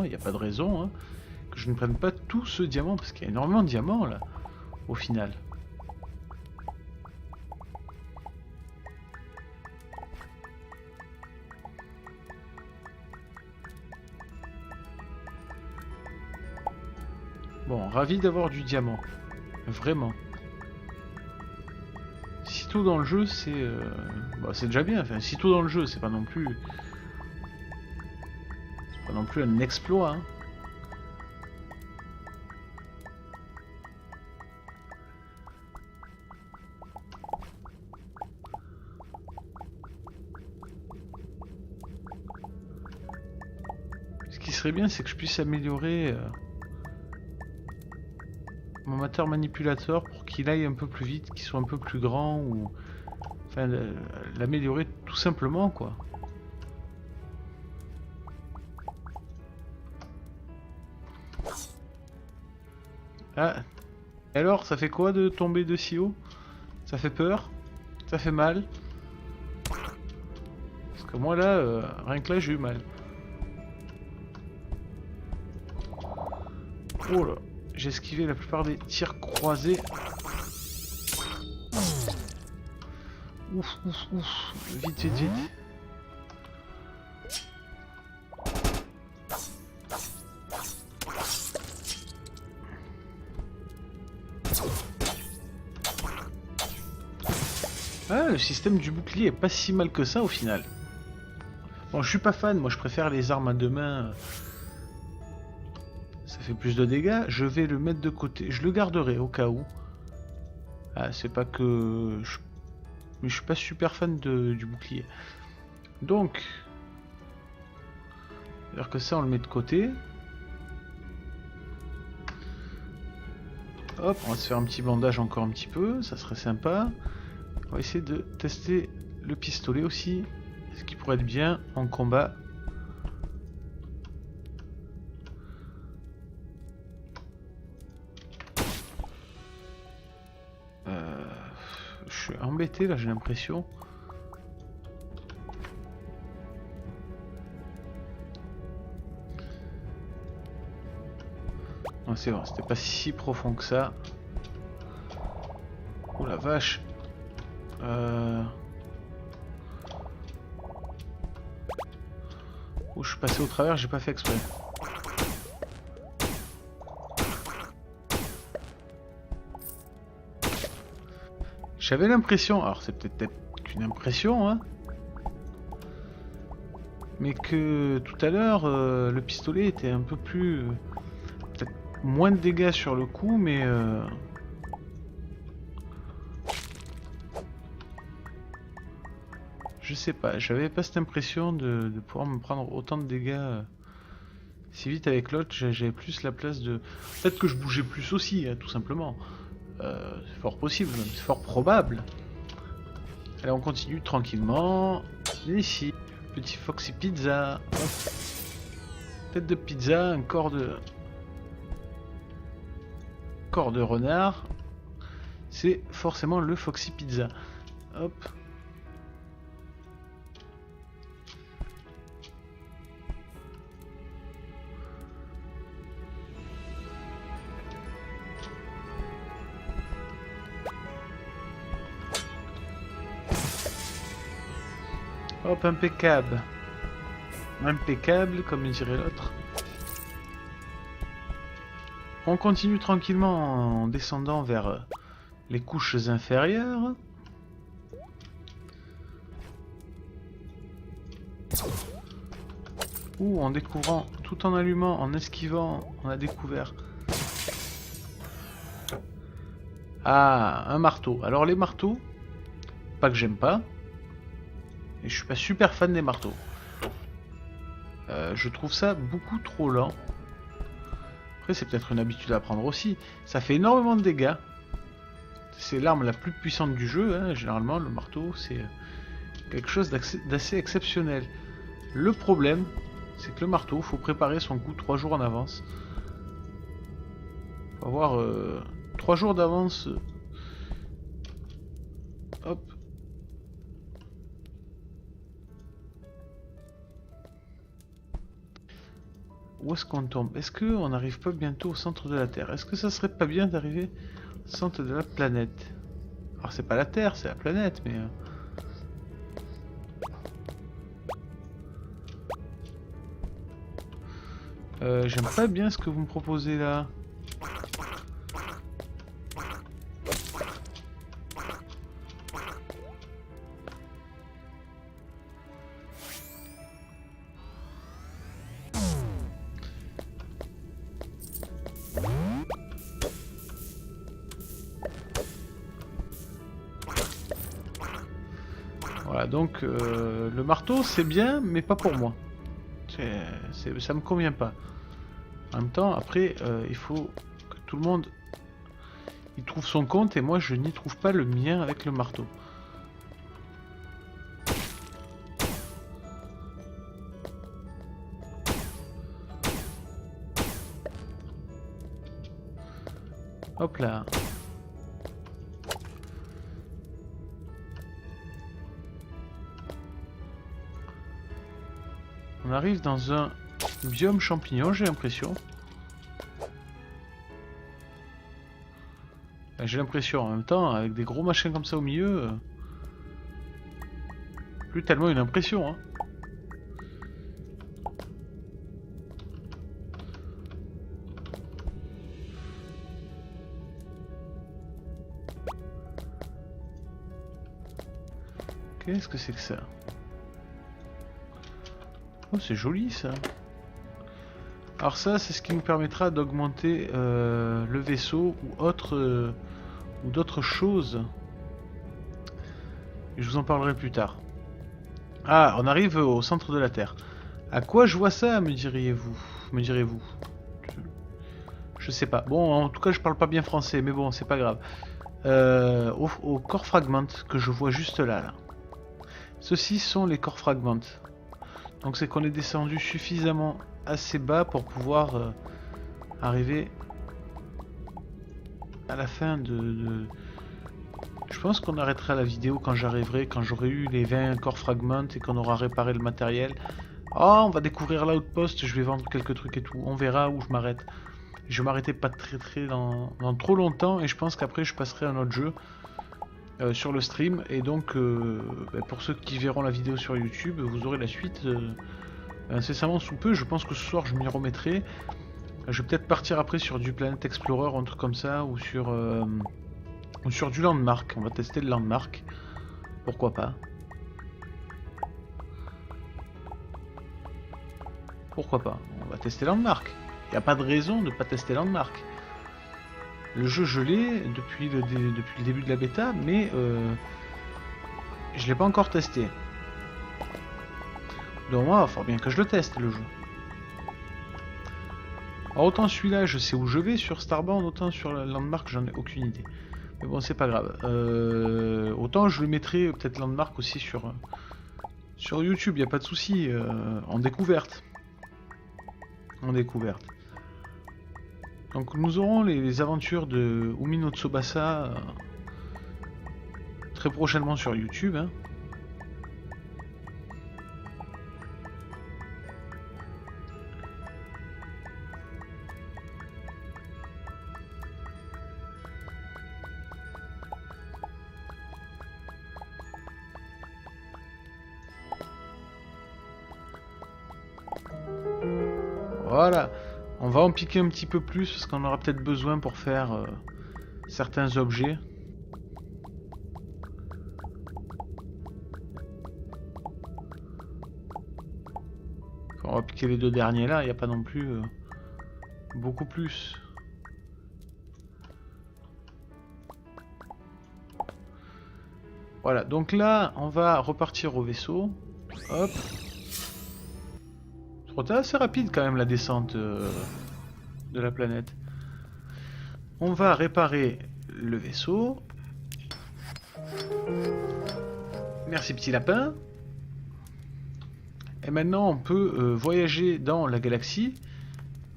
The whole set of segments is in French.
il n'y a pas de raison hein, que je ne prenne pas tout ce diamant, parce qu'il y a énormément de diamants là, au final. Bon, ravi d'avoir du diamant. Vraiment. Si tôt dans le jeu, c'est... bah, c'est déjà bien. Enfin, si tôt dans le jeu, c'est pas non plus... C'est pas non plus un exploit, hein. Ce qui serait bien, c'est que je puisse améliorer... mon moteur manipulateur pour qu'il aille un peu plus vite, qu'il soit un peu plus grand, ou... Enfin, l'améliorer tout simplement, quoi. Ah, et alors, ça fait quoi de tomber de si haut? Ça fait peur? Ça fait mal? Parce que moi là, rien que là, j'ai eu mal. Oh là, j'ai esquivé la plupart des tirs croisés. Ouf, ouf, ouf. Vite, vite, vite. Ah, le système du bouclier est pas si mal que ça au final. Bon, je suis pas fan, moi je préfère les armes à deux mains. Ça fait plus de dégâts. Je vais le mettre de côté. Je le garderai au cas où. Ah, c'est pas que... Mais je suis pas super fan du bouclier. Donc... c'est-à-dire que ça, on le met de côté. Hop, on va se faire un petit bandage encore un petit peu. Ça serait sympa. On va essayer de tester le pistolet aussi. Ce qui pourrait être bien en combat. Je suis embêté là, j'ai l'impression. Non, c'est bon, c'était pas si profond que ça. Oh la vache. Oh, je suis passé au travers, j'ai pas fait exprès. J'avais l'impression, alors c'est peut-être qu'une impression, hein, mais que tout à l'heure, le pistolet était un peu plus... peut-être moins de dégâts sur le coup, mais... je sais pas, j'avais pas cette impression de pouvoir me prendre autant de dégâts si vite avec l'autre, j'avais plus la place de... Peut-être que je bougeais plus aussi, hein, tout simplement. C'est fort possible, même, c'est fort probable. Allez, on continue tranquillement. Ici, petit Foxy Pizza. Tête de pizza, un corps de... corps de renard. C'est forcément le Foxy Pizza. Hop. Hop, impeccable. Impeccable, comme dirait l'autre. On continue tranquillement en descendant vers les couches inférieures. Ou en découvrant, tout en allumant, en esquivant, on a découvert... Ah, un marteau. Alors les marteaux, pas que j'aime pas. Et je suis pas super fan des marteaux. Je trouve ça beaucoup trop lent. Après c'est peut-être une habitude à prendre aussi. Ça fait énormément de dégâts. C'est l'arme la plus puissante du jeu, hein. Généralement le marteau c'est quelque chose d'assez exceptionnel. Le problème, c'est que le marteau, faut préparer son coup 3 jours en avance. Faut avoir 3 jours d'avance. Hop. Où est-ce qu'on tombe? Est-ce qu'on n'arrive pas bientôt au centre de la Terre? Est-ce que ça serait pas bien d'arriver au centre de la planète? Alors c'est pas la Terre, c'est la planète, mais... j'aime pas bien ce que vous me proposez là. Voilà, donc le marteau c'est bien, mais pas pour moi. Ça me convient pas. En même temps, après, il faut que tout le monde y trouve son compte, et moi je n'y trouve pas le mien avec le marteau. Hop là. On arrive dans un biome champignon, j'ai l'impression. J'ai l'impression, en même temps, avec des gros machins comme ça au milieu... plus tellement une impression, hein. Qu'est-ce que c'est que ça? Oh, c'est joli ça. Alors ça, c'est ce qui nous permettra d'augmenter le vaisseau ou autre ou d'autres choses. Et je vous en parlerai plus tard. Ah, on arrive au centre de la Terre. À quoi je vois ça, me diriez-vous? Me direz-vous? Je sais pas. Bon, en tout cas, je parle pas bien français, mais bon, c'est pas grave. Au corps fragment que je vois juste là, là. Ceux-ci sont les corps fragments. Donc c'est qu'on est descendu suffisamment assez bas pour pouvoir arriver à la fin de... Je pense qu'on arrêtera la vidéo quand j'arriverai, quand j'aurai eu les 20 corps fragments et qu'on aura réparé le matériel. Oh, on va découvrir l'outpost, je vais vendre quelques trucs et tout. On verra où je m'arrête. Je vais m'arrêter pas très dans trop longtemps, et je pense qu'après je passerai à un autre jeu sur le stream. Et donc pour ceux qui verront la vidéo sur YouTube, vous aurez la suite incessamment sous peu. Je pense que ce soir je m'y remettrai. Je vais peut-être partir après sur du Planet Explorer, un truc comme ça, ou sur du Landmark. On va tester le Landmark. Pourquoi pas? Pourquoi pas? On va tester Landmark. Il n'y a pas de raison de ne pas tester Landmark. Le jeu, je l'ai depuis le début de la bêta, mais je l'ai pas encore testé. Donc moi, il faut bien que je le teste, le jeu. Alors, autant celui-là, je sais où je vais sur Starbound, autant sur la Landmark, j'en ai aucune idée. Mais bon, c'est pas grave. Autant je le mettrai peut-être Landmark aussi sur YouTube, il n'y a pas de souci, en découverte. En découverte. Donc nous aurons les aventures de Umino Tsubasa très prochainement sur YouTube, hein. Voilà, on va en piquer un petit peu plus parce qu'on aura peut-être besoin pour faire certains objets. On va piquer les deux derniers là, il n'y a pas non plus beaucoup plus. Voilà, donc là, on va repartir au vaisseau. Hop. C'est assez rapide quand même la descente de la planète. On va réparer le vaisseau. Merci petit lapin. Et maintenant on peut voyager dans la galaxie.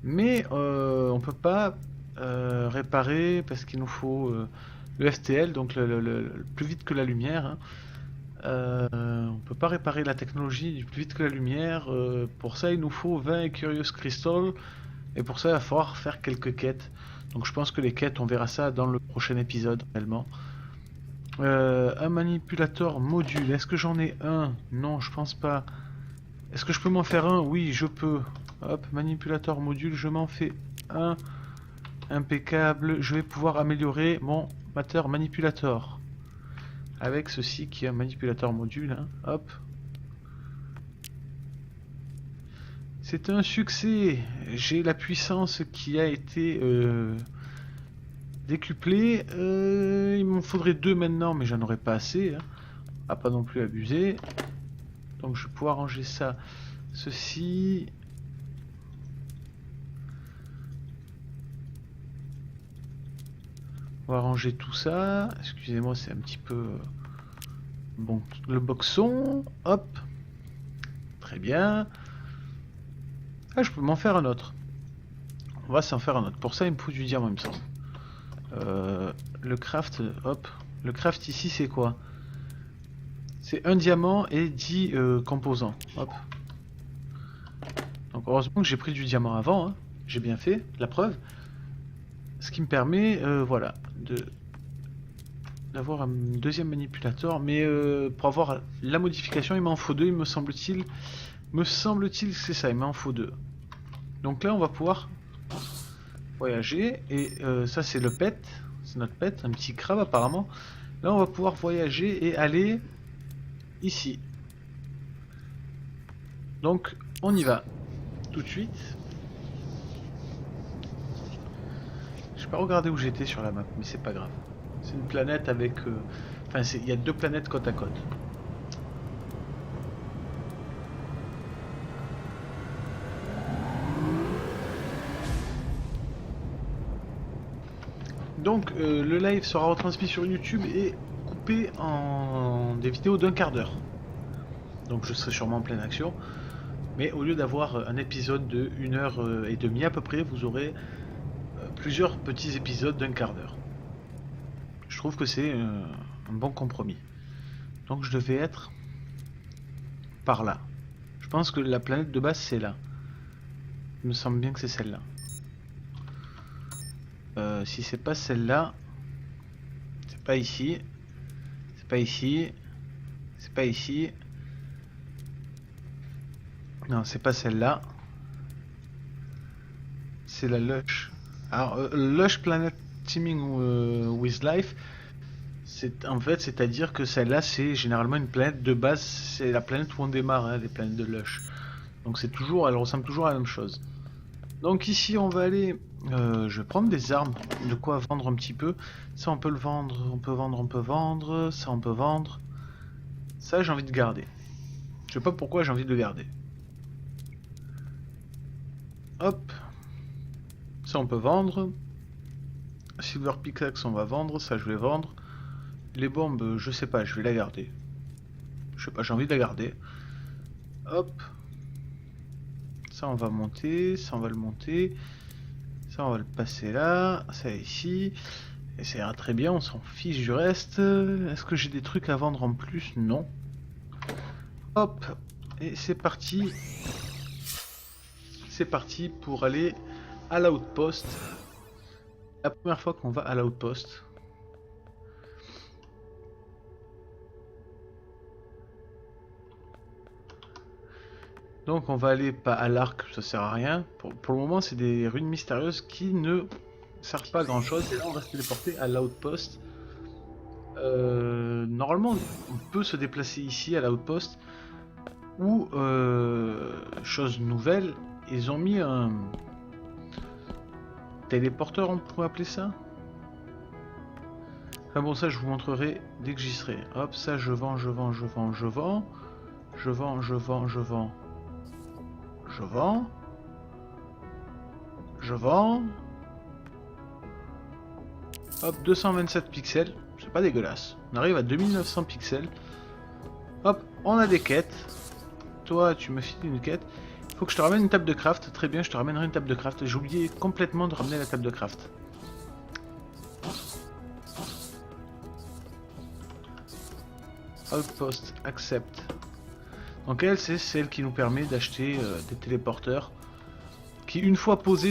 Mais on peut pas réparer parce qu'il nous faut le FTL, donc le plus vite que la lumière. Hein. On peut pas réparer la technologie du plus vite que la lumière. Pour ça, il nous faut 20 Curious Crystal. Et pour ça, il va falloir faire quelques quêtes. Donc je pense que les quêtes, on verra ça dans le prochain épisode, réellement. Un manipulateur module. Est-ce que j'en ai un? Non, je pense pas. Est-ce que je peux m'en faire un? Oui, je peux. Hop, manipulateur module, je m'en fais un. Impeccable. Je vais pouvoir améliorer mon matter manipulator. Avec ceci qui est un manipulateur module. Hein. Hop. C'est un succès. J'ai la puissance qui a été décuplée. Il m'en faudrait 2 maintenant, mais j'en aurais pas assez. Hein. À pas non plus abuser. Donc je vais pouvoir ranger ça. Ceci. On va ranger tout ça. Excusez-moi, c'est un petit peu... Bon, le boxon. Hop. Très bien. Ah, je peux m'en faire un autre. On va s'en faire un autre. Pour ça, il me faut du diamant, il me semble. Le craft, hop. Le craft ici, c'est quoi? C'est un diamant et 10 composants. Hop. Donc heureusement que j'ai pris du diamant avant. Hein. J'ai bien fait, la preuve. Ce qui me permet, voilà, d'avoir un deuxième manipulateur. Mais pour avoir la modification, il m'en faut 2, il me semble-t-il. Me semble-t-il que c'est ça, il m'en faut 2. Donc là, on va pouvoir voyager. Et ça, c'est le pet. C'est notre pet, un petit crabe apparemment. Là, on va pouvoir voyager et aller ici. Donc, on y va tout de suite. Je n'ai pas regardé où j'étais sur la map, mais c'est pas grave. C'est une planète avec... Enfin, il y a 2 planètes côte à côte. Donc, le live sera retransmis sur YouTube et coupé en des vidéos d'1 quart d'heure. Donc, je serai sûrement en pleine action. Mais au lieu d'avoir un épisode de 1h30 à peu près, vous aurez plusieurs petits épisodes d'1 quart d'heure. Je trouve que c'est un bon compromis. Donc je devais être par là. Je pense que la planète de base c'est là. Il me semble bien que c'est celle-là. Si c'est pas celle-là, c'est pas ici. C'est pas ici. C'est pas ici. Non, c'est pas celle-là. C'est la Lush. Alors, Lush Planet Teaming with Life, c'est en fait, c'est-à-dire que celle-là, c'est généralement une planète de base, c'est la planète où on démarre, hein, les planètes de Lush. Donc c'est toujours, elle ressemble toujours à la même chose. Donc ici, on va aller, je vais prendre des armes, de quoi vendre un petit peu. Ça, on peut le vendre, on peut vendre, on peut vendre. Ça, on peut vendre. Ça, j'ai envie de garder. Je sais pas pourquoi j'ai envie de le garder. Hop. Ça, on peut vendre. Silver Pickaxe, on va vendre. Ça, je vais vendre. Les bombes, je sais pas, je vais la garder. Je sais pas, j'ai envie de la garder. Hop. Ça, on va monter. Ça, on va le monter. Ça, on va le passer là. Ça, ici. Et ça ira très bien, on s'en fiche du reste. Est-ce que j'ai des trucs à vendre en plus? Non. Hop. Et c'est parti. C'est parti pour aller à l'outpost. La première fois qu'on va à l'outpost. Donc on va aller pas à l'arc, ça sert à rien. Pour le moment c'est des ruines mystérieuses qui ne servent pas à grand chose. Et là on va se téléporter à l'outpost. Normalement on peut se déplacer ici à l'outpost. Ou chose nouvelle, ils ont mis un téléporteur, on pourrait appeler ça. Enfin bon, ça je vous montrerai dès que j'y serai. Hop, ça je vends, je vends, je vends, je vends. Je vends, je vends, je vends. Je vends. Je vends. Hop, 227 pixels. C'est pas dégueulasse. On arrive à 2900 pixels. Hop, on a des quêtes. Toi, tu me files une quête. Il faut que je te ramène une table de craft. Très bien, je te ramènerai une table de craft. J'ai oublié complètement de ramener la table de craft. Outpost, accept. Donc elle, c'est celle qui nous permet d'acheter des téléporteurs qui, une fois posés,